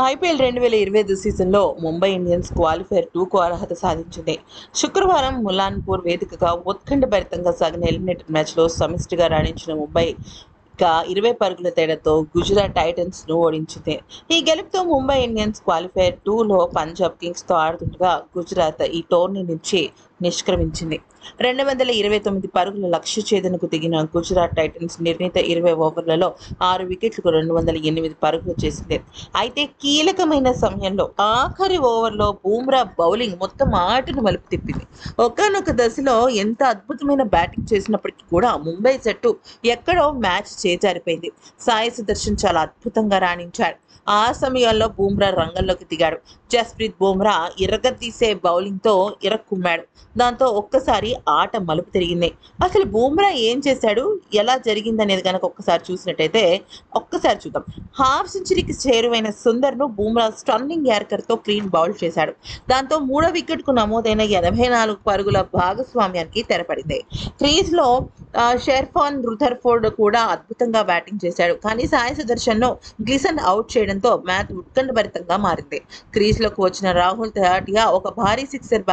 IPL 2025 సీజన్లో Mumbai Indians qualifier 2కు అర్హత సాధించింది. శుక్రవారం ములాన్పూర్ వేదికగా ఉత్కంఠభరితంగా సాగిన ఎలిమినేటర్ మ్యాచ్లో సమిష్టిగా రాణించిన ముంబై 20 పరుగుల తేడాతో గుజరాత్ టైటన్స్ను ఓడించింది. ఈ గెలుపుతో ముంబై ఇండియన్స్ క్వాలిఫైర్ 2లో పంజాబ్ కింగ్స్తో ఆడుతుండగా గుజరాత్ ఈ టోర్నీ నుంచి నిష్క్రమించింది. 229 పరుగుల లక్ష్య ఛేదనకు దిగిన గుజరాత్ టైటన్స్ నిర్ణీత 20 ఓవర్లలో 6 వికెట్లకు 208 పరుగులు చేసింది. అయితే కీలకమైన సమయంలో ఆఖరి ఓవర్లో బూమ్రా బౌలింగ్ మొత్తం ఆటను మలుపు తిప్పింది. ఒకానొక దశలో ఎంత అద్భుతమైన బ్యాటింగ్ చేసినప్పటికీ కూడా ముంబై జట్టు ఎక్కడో మ్యాచ్ చేజారిపోయింది. సాయి సుదర్శన్ చాలా అద్భుతంగా రాణించాడు. ఆ సమయంలో బూమ్రా రంగంలోకి దిగాడు. జస్ప్రీత్ బూమ్రా ఇరగదీసే బౌలింగ్తో ఇరక్కుమ్మాడు. దాంతో ఒక్కసారి ఆట మలుపు తిరిగింది. అసలు బూమ్రా ఏం చేశాడు, ఎలా జరిగిందనేది కనుక ఒక్కసారి చూద్దాం. హాఫ్ సెంచరీకి చేరువైన సుందర్ను బూమ్రా స్టన్నింగ్ యార్కర్తో క్లీన్ బౌల్ చేశాడు. దాంతో 3వ వికెట్కు నమోదైన 84 పరుగుల భాగస్వామ్యానికి తెరపడింది. క్రీజ్లో షెర్ఫాన్ రుథర్ఫోర్డ్ కూడా అద్భుతంగా బ్యాటింగ్ చేశాడు. కానీ సాయి సుదర్శన్ను గ్లిసన్ అవుట్ చేయడంతో మ్యాచ్ ఉత్కంఠభరితంగా మారింది. క్రీజ్లోకి వచ్చిన రాహుల్ తెవాటియా ఒక భారీ సిక్సర్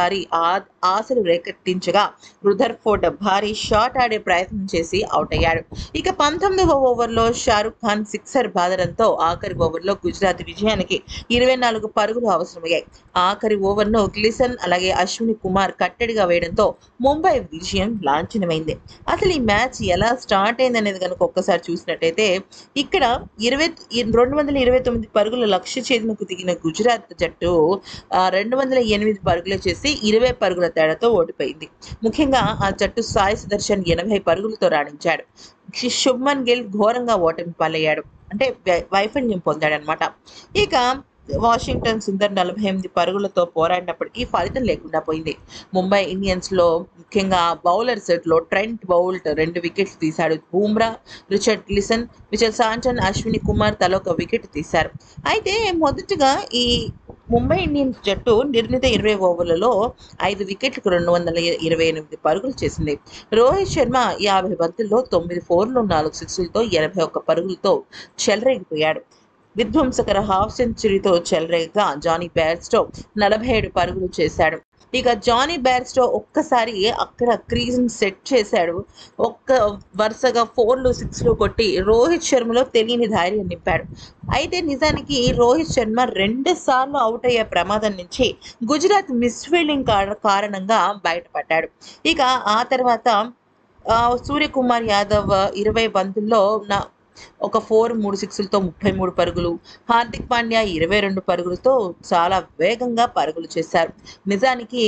ఆశలు రేకెత్తించగా రుథర్ఫోర్డ్ భారీ షాట్ ఆడే ప్రయత్నం చేసి అవుట్ అయ్యాడు. ఇక 19వ ఓవర్లో షారుఖ్ ఖాన్ సిక్సర్ బాదడంతో ఆఖరి ఓవర్లో గుజరాత్ విజయానికి 24 పరుగులు అవసరమయ్యాయి. ఆఖరి ఓవర్ను గ్లిసన్ అలాగే అశ్విని కుమార్ కట్టడిగా వేయడంతో ముంబై విజయం లాంఛనమైంది. అసలు ఈ మ్యాచ్ ఎలా స్టార్ట్ అయిందనేది కనుక ఒక్కసారి చూసినట్టయితే ఇక్కడ 229 పరుగుల లక్ష్య ఛేదనకు దిగిన గుజరాత్ జట్టు 208 పరుగులు చేసి 20 పరుగుల తేడాతో ఓడిపోయింది. ముఖ్యంగా ఆ జట్టు సాయి సుదర్శన్ 80 పరుగులతో రాణించాడు. శుభ్మన్ గిల్ ఘోరంగా ఓటమి పాలయ్యాడు, అంటే వైఫల్యం పొందాడనమాట. ఇక వాషింగ్టన్ సుందర్ 48 పరుగులతో పోరాడినప్పటికీ ఫలితం లేకుండా పోయింది. ముంబై ఇండియన్స్లో ముఖ్యంగా బౌలర్ సెట్లో ట్రెంట్ బౌల్ట్ 2 వికెట్లు తీశాడు. Bumrah, Richard Gleeson, Mitchell Santner, Ashwini Kumar తలొక వికెట్ తీశారు. అయితే మొదటగా ఈ ముంబై ఇండియన్స్ జట్టు నిర్ణీత 20 ఓవర్లలో 5 వికెట్లకు 228 పరుగులు చేసింది. రోహిత్ శర్మ 50 బంతుల్లో 9 ఫోర్లు 4 సిక్స్లతో 81 పరుగులతో చెలరేగిపోయాడు. విధ్వంసకర హాఫ్ సెంచరీతో చెలరేగగా జానీ బేర్స్టో 47 పరుగులు చేశాడు. ఇక జానీ బేర్స్టో ఒక్కసారి అక్కడ క్రీజ్ని సెట్ చేశాడు. వరుసగా 4లు 6లు కొట్టి రోహిత్ శర్మలో తెలియని ధైర్యం నింపాడు. అయితే నిజానికి రోహిత్ శర్మ 2 సార్లు అవుట్ అయ్యే ప్రమాదం నుంచి గుజరాత్ మిస్ఫీల్డింగ్ కారణంగా బయటపడ్డాడు. ఇక ఆ తర్వాత సూర్యకుమార్ యాదవ్ 20 బంతుల్లో ఒక 4, 3 సిక్స్లతో 33 పరుగులు, హార్దిక్ పాండ్యా 22 పరుగులతో చాలా వేగంగా పరుగులు చేశారు. నిజానికి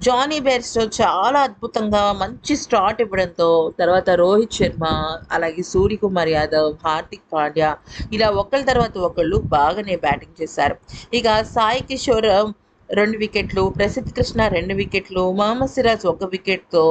జానీ బేర్స్టో చాలా అద్భుతంగా మంచి స్టార్ట్ ఇవ్వడంతో తర్వాత రోహిత్ శర్మ అలాగే సూర్యకుమార్ యాదవ్, హార్దిక్ పాండ్యా ఇలా ఒకళ్ళ తర్వాత ఒకళ్ళు బాగానే బ్యాటింగ్ చేశారు. ఇక సాయి కిషోర్ 2 వికెట్లు, ప్రసిద్ధ్ కృష్ణ 2 వికెట్లు, మహమ్మద్ సిరాజ్ 1 వికెట్తో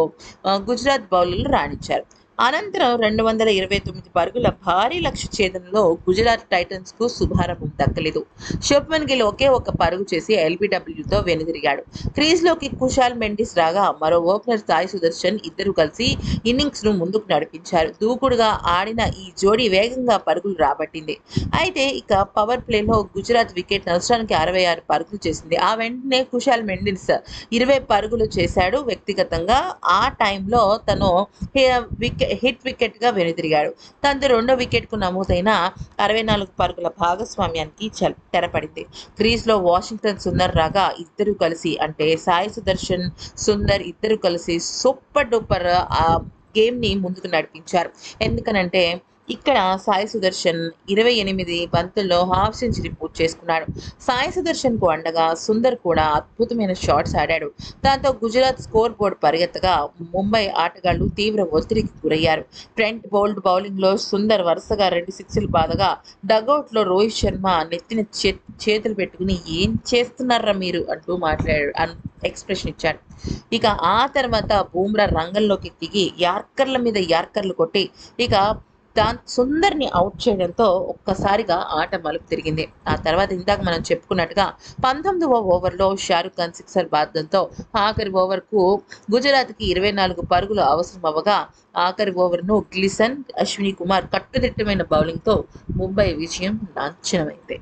గుజరాత్ బౌలర్లు రాణించారు. అనంతరం 229 పరుగుల భారీ లక్ష్య ఛేదనలో గుజరాత్ టైటన్స్కు శుభారంభం దక్కలేదు. శుభ్మన్ గిల్ ఒకే ఒక పరుగు చేసి ఎల్బీడబ్ల్యూతో వెనుదిరిగాడు. క్రీజ్లోకి కుశాల్ మెండిస్ రాగా మరో ఓపెనర్ సాయి సుదర్శన్ ఇద్దరు కలిసి ఇన్నింగ్స్ను ముందుకు నడిపించారు. దూకుడుగా ఆడిన ఈ జోడీ వేగంగా పరుగులు రాబట్టింది. అయితే ఇక పవర్ ప్లేలో గుజరాత్ వికెట్ నష్టానికి 66 పరుగులు చేసింది. ఆ వెంటనే కుశాల్ మెండిస్ 20 పరుగులు చేశాడు. వ్యక్తిగతంగా ఆ టైంలో తను హిట్ వికెట్గా వెనుదిరిగాడు. దాంతో 2వ వికెట్కు నమోదైన 64 పరుగుల భాగస్వామ్యానికి తెరపడింది. క్రీజ్లో వాషింగ్టన్ సుందర్ రాగా ఇద్దరు కలిసి అంటే సాయి సుదర్శన్, సుందర్ ఇద్దరు కలిసి సూపర్ డూపర్ గేమ్ని ముందుకు నడిపించారు. ఎందుకనంటే ఇక్కడ సాయి సుదర్శన్ 28 బంతుల్లో హాఫ్ సెంచరీ పూర్తి చేసుకున్నాడు. సాయి సుదర్శన్కు అండగా సుందర్ కూడా అద్భుతమైన షాట్స్ ఆడాడు. దాంతో గుజరాత్ స్కోర్ బోర్డు పరిగెత్తగా ముంబై ఆటగాళ్లు తీవ్ర ఒత్తిడికి గురయ్యారు. ట్రెంట్ బౌల్ట్ బౌలింగ్లో సుందర్ వరుసగా 2 సిక్స్లు బాదగా డగౌట్లో రోహిత్ శర్మ నెత్తిన చేతులు పెట్టుకుని ఏం చేస్తున్నారా మీరు అంటూ ఎక్స్ప్రెషన్ ఇచ్చాడు. ఇక ఆ తర్వాత బూమ్రా రంగంలోకి దిగి యార్కర్ల మీద యార్కర్లు కొట్టి ఇక సుందర్ని అవుట్ చేయడంతో ఒక్కసారిగా ఆట మలుపు తిరిగింది. ఆ తర్వాత ఇందాక మనం చెప్పుకున్నట్టుగా 19వ ఓవర్లో షారుఖ్ ఖాన్ సిక్సర్ బాదడంతో ఆఖరి ఓవర్కు గుజరాత్కి 24 పరుగులు అవసరం అవ్వగా ఆఖరి ఓవర్ను గ్లిసన్, అశ్విని కుమార్ కట్టుదిట్టమైన బౌలింగ్తో ముంబై విజయం లాంఛనమైంది.